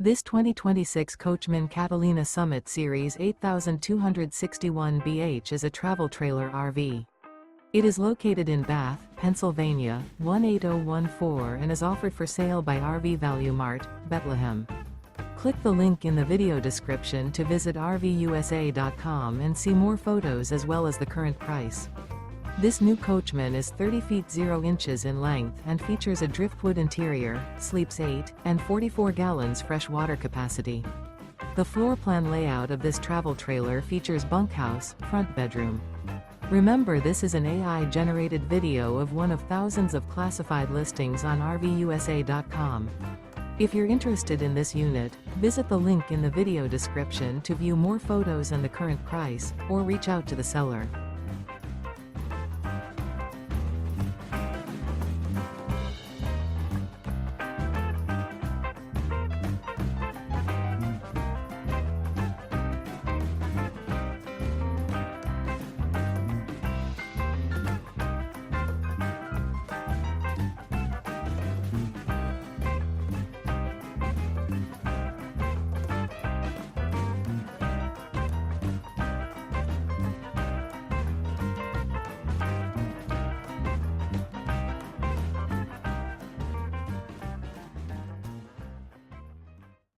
This 2026 Coachmen Catalina Summit Series 8261 BH is a travel trailer RV. It is located in Bath, Pennsylvania, 18014 and is offered for sale by RV Value Mart, Behtlehem. Click the link in the video description to visit RVUSA.com and see more photos as well as the current price. This new Coachmen is 30 feet 0 inches in length and features a driftwood interior, sleeps 8, and 44 gallons fresh water capacity. The floor plan layout of this travel trailer features bunkhouse, front bedroom. Remember, this is an AI-generated video of one of thousands of classified listings on RVUSA.com. If you're interested in this unit, visit the link in the video description to view more photos and the current price, or reach out to the seller.